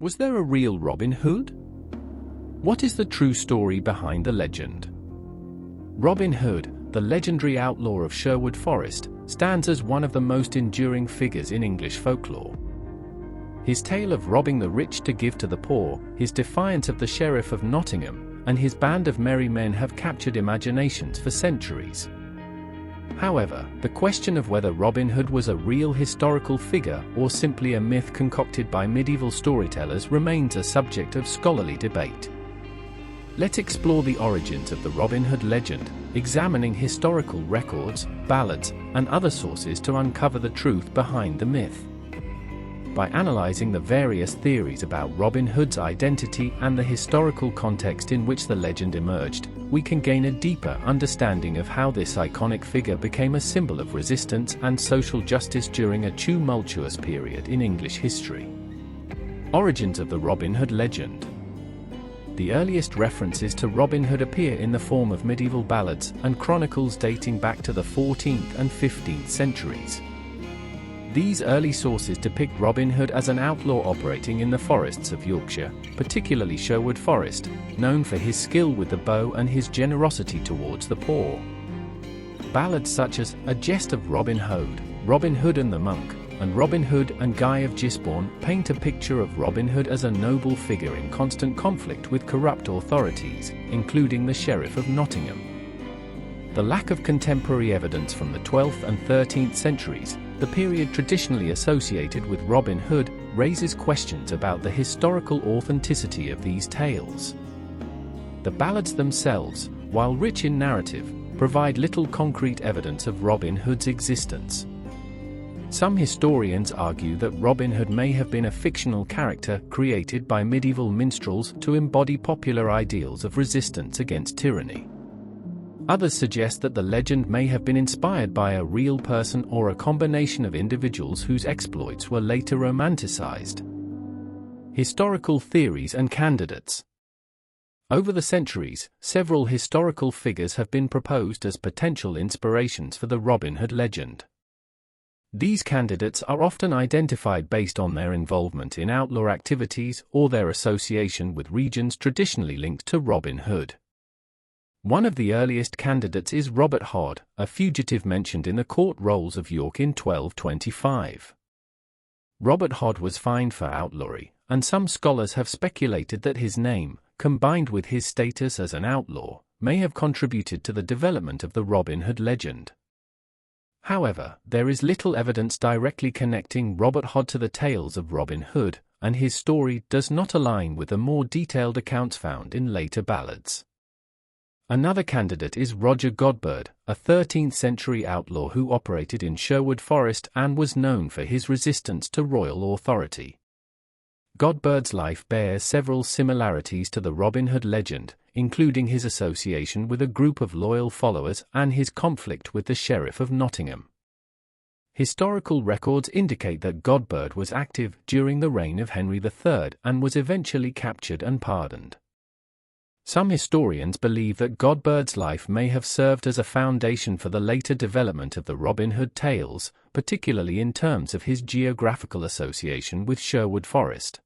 Was there a real Robin Hood? What is the true story behind the legend? Robin Hood, the legendary outlaw of Sherwood Forest, stands as one of the most enduring figures in English folklore. His tale of robbing the rich to give to the poor, his defiance of the Sheriff of Nottingham, and his band of merry men have captured imaginations for centuries. However, the question of whether Robin Hood was a real historical figure or simply a myth concocted by medieval storytellers remains a subject of scholarly debate. Let's explore the origins of the Robin Hood legend, examining historical records, ballads, and other sources to uncover the truth behind the myth. By analyzing the various theories about Robin Hood's identity and the historical context in which the legend emerged, we can gain a deeper understanding of how this iconic figure became a symbol of resistance and social justice during a tumultuous period in English history. Origins of the Robin Hood legend. The earliest references to Robin Hood appear in the form of medieval ballads and chronicles dating back to the 14th and 15th centuries. These early sources depict Robin Hood as an outlaw operating in the forests of Yorkshire, particularly Sherwood Forest, known for his skill with the bow and his generosity towards the poor. Ballads such as A Jest of Robin Hood, Robin Hood and the Monk, and Robin Hood and Guy of Gisborne paint a picture of Robin Hood as a noble figure in constant conflict with corrupt authorities, including the Sheriff of Nottingham. The lack of contemporary evidence from the 12th and 13th centuries, the period traditionally associated with Robin Hood, raises questions about the historical authenticity of these tales. The ballads themselves, while rich in narrative, provide little concrete evidence of Robin Hood's existence. Some historians argue that Robin Hood may have been a fictional character created by medieval minstrels to embody popular ideals of resistance against tyranny. Others suggest that the legend may have been inspired by a real person or a combination of individuals whose exploits were later romanticized. Historical theories and candidates. Over the centuries, several historical figures have been proposed as potential inspirations for the Robin Hood legend. These candidates are often identified based on their involvement in outlaw activities or their association with regions traditionally linked to Robin Hood. One of the earliest candidates is Robert Hodd, a fugitive mentioned in the court rolls of York in 1225. Robert Hodd was fined for outlawry, and some scholars have speculated that his name, combined with his status as an outlaw, may have contributed to the development of the Robin Hood legend. However, there is little evidence directly connecting Robert Hodd to the tales of Robin Hood, and his story does not align with the more detailed accounts found in later ballads. Another candidate is Roger Godbird, a 13th-century outlaw who operated in Sherwood Forest and was known for his resistance to royal authority. Godbird's life bears several similarities to the Robin Hood legend, including his association with a group of loyal followers and his conflict with the Sheriff of Nottingham. Historical records indicate that Godbird was active during the reign of Henry III and was eventually captured and pardoned. Some historians believe that Godbird's life may have served as a foundation for the later development of the Robin Hood tales, particularly in terms of his geographical association with Sherwood Forest.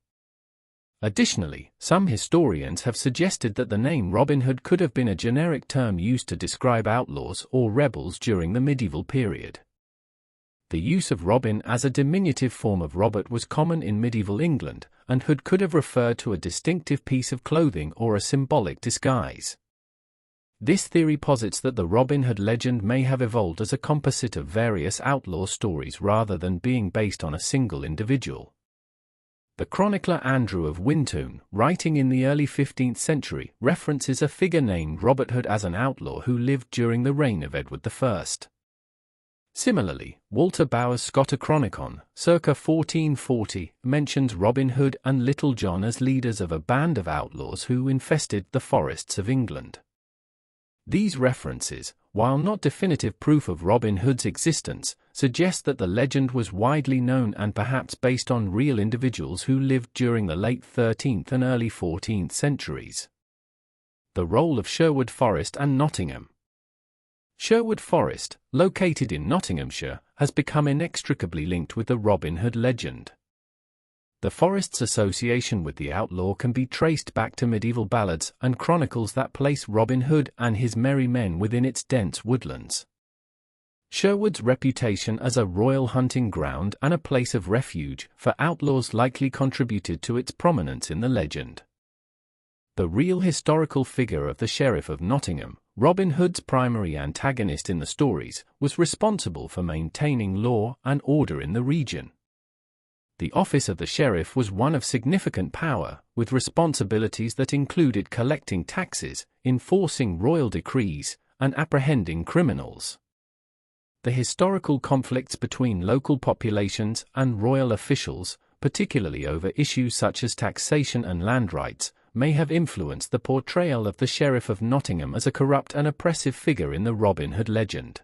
Additionally, some historians have suggested that the name Robin Hood could have been a generic term used to describe outlaws or rebels during the medieval period. The use of Robin as a diminutive form of Robert was common in medieval England, and Hood could have referred to a distinctive piece of clothing or a symbolic disguise. This theory posits that the Robin Hood legend may have evolved as a composite of various outlaw stories rather than being based on a single individual. The chronicler Andrew of Wintoun, writing in the early 15th century, references a figure named Robert Hood as an outlaw who lived during the reign of Edward I. Similarly, Walter Bower's Scotochronicon, circa 1440, mentions Robin Hood and Little John as leaders of a band of outlaws who infested the forests of England. These references, while not definitive proof of Robin Hood's existence, suggest that the legend was widely known and perhaps based on real individuals who lived during the late 13th and early 14th centuries. The role of Sherwood Forest and Nottingham. Sherwood Forest, located in Nottinghamshire, has become inextricably linked with the Robin Hood legend. The forest's association with the outlaw can be traced back to medieval ballads and chronicles that place Robin Hood and his merry men within its dense woodlands. Sherwood's reputation as a royal hunting ground and a place of refuge for outlaws likely contributed to its prominence in the legend. The real historical figure of the Sheriff of Nottingham, Robin Hood's primary antagonist in the stories, was responsible for maintaining law and order in the region. The office of the sheriff was one of significant power, with responsibilities that included collecting taxes, enforcing royal decrees, and apprehending criminals. The historical conflicts between local populations and royal officials, particularly over issues such as taxation and land rights, may have influenced the portrayal of the Sheriff of Nottingham as a corrupt and oppressive figure in the Robin Hood legend.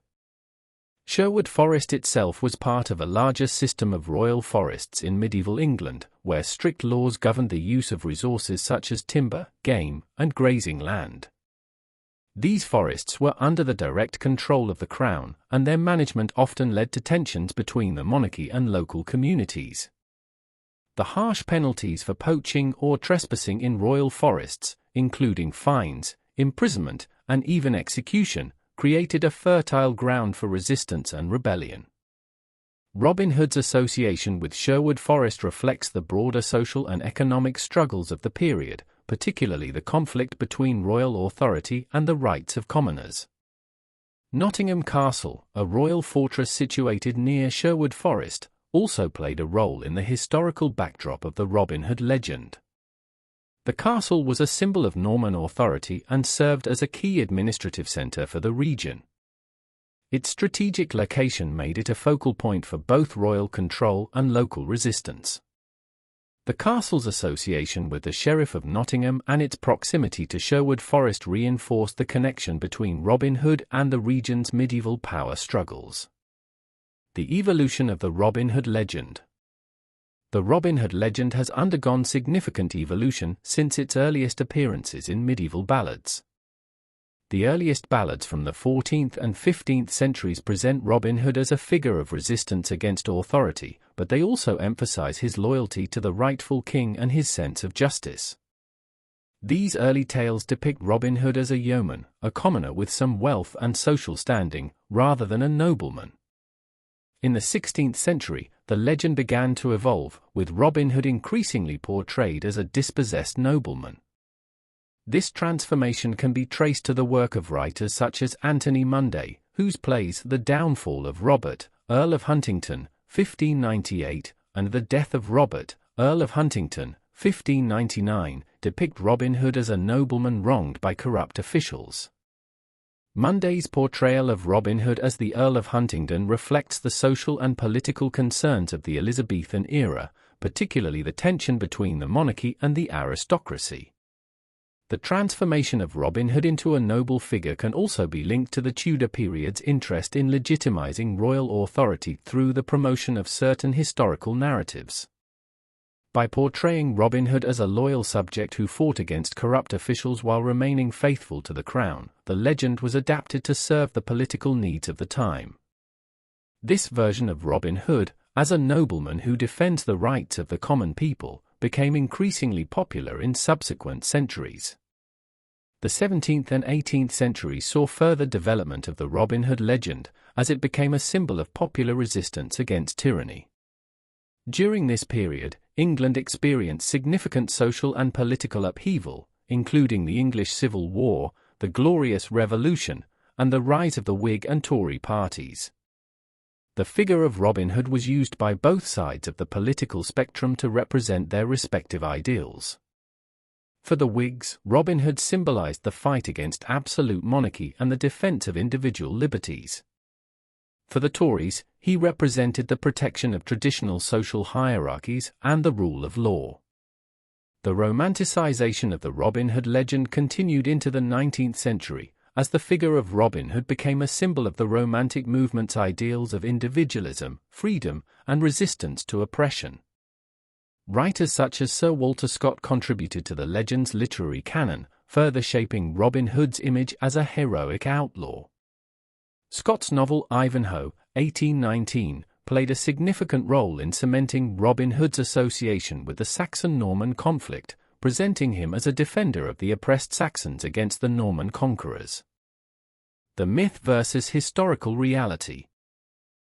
Sherwood Forest itself was part of a larger system of royal forests in medieval England, where strict laws governed the use of resources such as timber, game, and grazing land. These forests were under the direct control of the Crown, and their management often led to tensions between the monarchy and local communities. The harsh penalties for poaching or trespassing in royal forests, including fines, imprisonment, and even execution, created a fertile ground for resistance and rebellion. Robin Hood's association with Sherwood Forest reflects the broader social and economic struggles of the period, particularly the conflict between royal authority and the rights of commoners. Nottingham Castle, a royal fortress situated near Sherwood Forest, also played a role in the historical backdrop of the Robin Hood legend. The castle was a symbol of Norman authority and served as a key administrative centre for the region. Its strategic location made it a focal point for both royal control and local resistance. The castle's association with the Sheriff of Nottingham and its proximity to Sherwood Forest reinforced the connection between Robin Hood and the region's medieval power struggles. The evolution of the Robin Hood legend. The Robin Hood legend has undergone significant evolution since its earliest appearances in medieval ballads. The earliest ballads from the 14th and 15th centuries present Robin Hood as a figure of resistance against authority, but they also emphasize his loyalty to the rightful king and his sense of justice. These early tales depict Robin Hood as a yeoman, a commoner with some wealth and social standing, rather than a nobleman. In the 16th century, the legend began to evolve, with Robin Hood increasingly portrayed as a dispossessed nobleman. This transformation can be traced to the work of writers such as Anthony Munday, whose plays The Downfall of Robert, Earl of Huntingdon, 1598, and The Death of Robert, Earl of Huntingdon, 1599, depict Robin Hood as a nobleman wronged by corrupt officials. Munday's portrayal of Robin Hood as the Earl of Huntingdon reflects the social and political concerns of the Elizabethan era, particularly the tension between the monarchy and the aristocracy. The transformation of Robin Hood into a noble figure can also be linked to the Tudor period's interest in legitimizing royal authority through the promotion of certain historical narratives. By portraying Robin Hood as a loyal subject who fought against corrupt officials while remaining faithful to the crown, the legend was adapted to serve the political needs of the time. This version of Robin Hood, as a nobleman who defends the rights of the common people, became increasingly popular in subsequent centuries. The 17th and 18th centuries saw further development of the Robin Hood legend, as it became a symbol of popular resistance against tyranny. During this period, England experienced significant social and political upheaval, including the English Civil War, the Glorious Revolution, and the rise of the Whig and Tory parties. The figure of Robin Hood was used by both sides of the political spectrum to represent their respective ideals. For the Whigs, Robin Hood symbolized the fight against absolute monarchy and the defense of individual liberties. For the Tories, he represented the protection of traditional social hierarchies and the rule of law. The romanticization of the Robin Hood legend continued into the 19th century, as the figure of Robin Hood became a symbol of the Romantic movement's ideals of individualism, freedom, and resistance to oppression. Writers such as Sir Walter Scott contributed to the legend's literary canon, further shaping Robin Hood's image as a heroic outlaw. Scott's novel Ivanhoe, 1819, played a significant role in cementing Robin Hood's association with the Saxon-Norman conflict, presenting him as a defender of the oppressed Saxons against the Norman conquerors. The myth versus historical reality.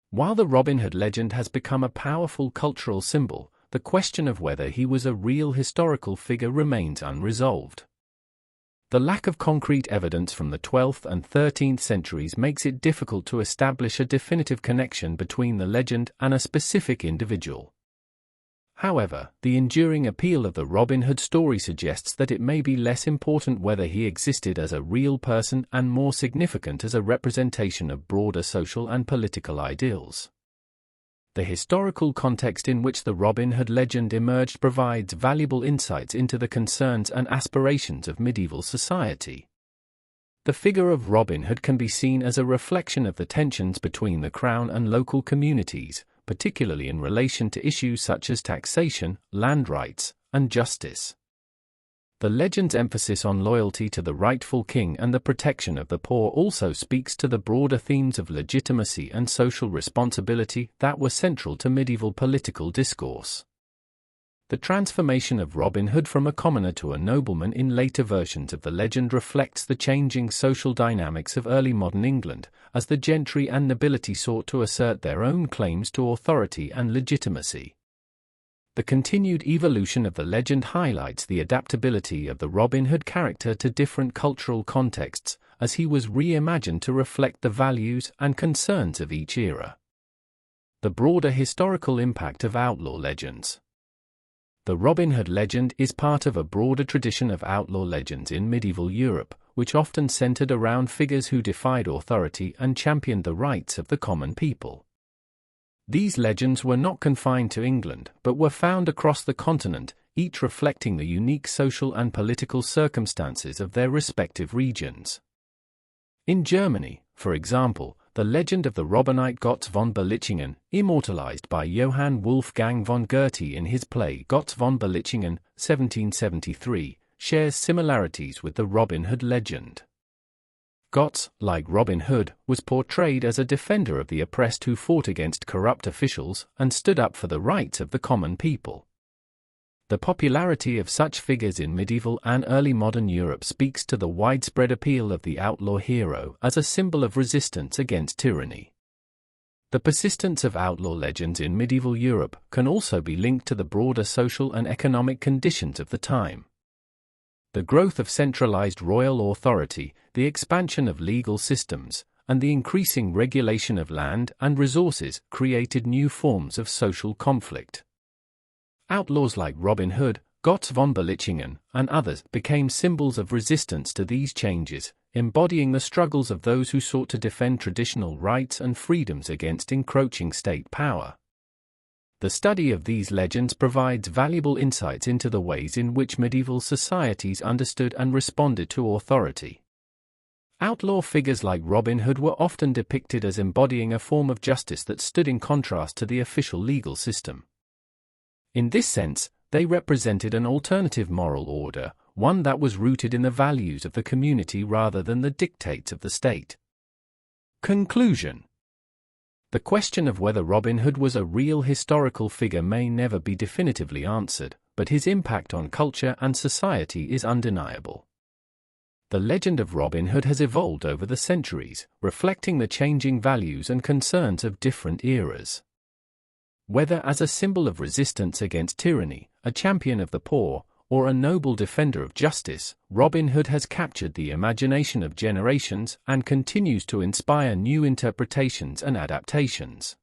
While the Robin Hood legend has become a powerful cultural symbol, the question of whether he was a real historical figure remains unresolved. The lack of concrete evidence from the 12th and 13th centuries makes it difficult to establish a definitive connection between the legend and a specific individual. However, the enduring appeal of the Robin Hood story suggests that it may be less important whether he existed as a real person and more significant as a representation of broader social and political ideals. The historical context in which the Robin Hood legend emerged provides valuable insights into the concerns and aspirations of medieval society. The figure of Robin Hood can be seen as a reflection of the tensions between the crown and local communities, particularly in relation to issues such as taxation, land rights, and justice. The legend's emphasis on loyalty to the rightful king and the protection of the poor also speaks to the broader themes of legitimacy and social responsibility that were central to medieval political discourse. The transformation of Robin Hood from a commoner to a nobleman in later versions of the legend reflects the changing social dynamics of early modern England, as the gentry and nobility sought to assert their own claims to authority and legitimacy. The continued evolution of the legend highlights the adaptability of the Robin Hood character to different cultural contexts, as he was reimagined to reflect the values and concerns of each era. The broader historical impact of outlaw legends. The Robin Hood legend is part of a broader tradition of outlaw legends in medieval Europe, which often centered around figures who defied authority and championed the rights of the common people. These legends were not confined to England, but were found across the continent, each reflecting the unique social and political circumstances of their respective regions. In Germany, for example, the legend of the Robinite Gotz von Berlichingen, immortalized by Johann Wolfgang von Goethe in his play Gotz von Berlichingen, 1773, shares similarities with the Robin Hood legend. Gotz, like Robin Hood, was portrayed as a defender of the oppressed who fought against corrupt officials and stood up for the rights of the common people. The popularity of such figures in medieval and early modern Europe speaks to the widespread appeal of the outlaw hero as a symbol of resistance against tyranny. The persistence of outlaw legends in medieval Europe can also be linked to the broader social and economic conditions of the time. The growth of centralized royal authority, the expansion of legal systems, and the increasing regulation of land and resources created new forms of social conflict. Outlaws like Robin Hood, Gotz von Berlichingen, and others became symbols of resistance to these changes, embodying the struggles of those who sought to defend traditional rights and freedoms against encroaching state power. The study of these legends provides valuable insights into the ways in which medieval societies understood and responded to authority. Outlaw figures like Robin Hood were often depicted as embodying a form of justice that stood in contrast to the official legal system. In this sense, they represented an alternative moral order, one that was rooted in the values of the community rather than the dictates of the state. Conclusion. The question of whether Robin Hood was a real historical figure may never be definitively answered, but his impact on culture and society is undeniable. The legend of Robin Hood has evolved over the centuries, reflecting the changing values and concerns of different eras. Whether as a symbol of resistance against tyranny, a champion of the poor, or a noble defender of justice, Robin Hood has captured the imagination of generations and continues to inspire new interpretations and adaptations.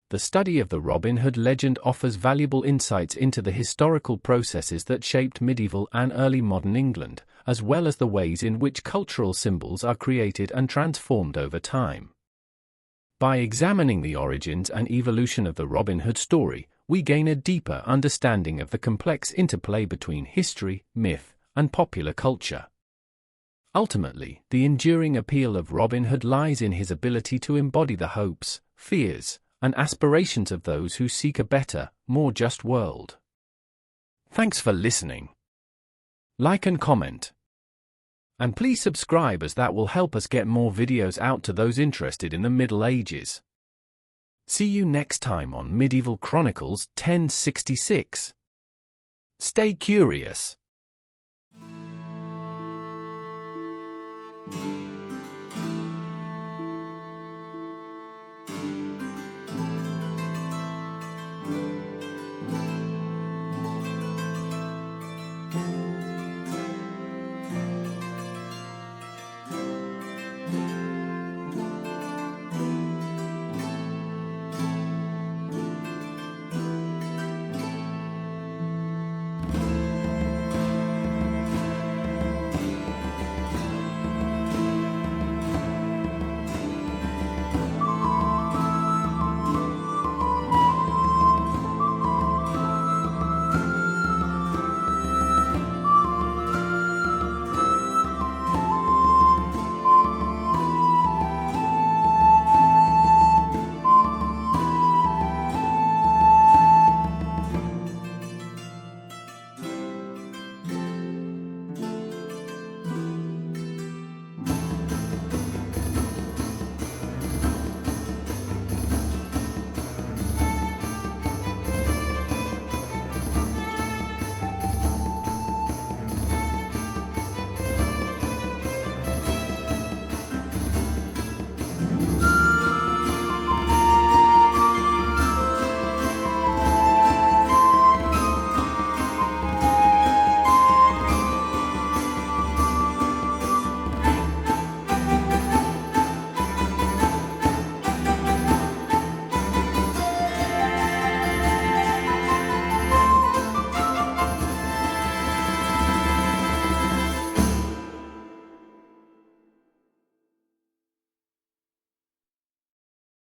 The study of the Robin Hood legend offers valuable insights into the historical processes that shaped medieval and early modern England, as well as the ways in which cultural symbols are created and transformed over time. By examining the origins and evolution of the Robin Hood story, we gain a deeper understanding of the complex interplay between history, myth, and popular culture. Ultimately, the enduring appeal of Robin Hood lies in his ability to embody the hopes, fears, and aspirations of those who seek a better, more just world. Thanks for listening. Like and comment. And please subscribe, as that will help us get more videos out to those interested in the Middle Ages. See you next time on Medieval Chronicles 1066. Stay curious.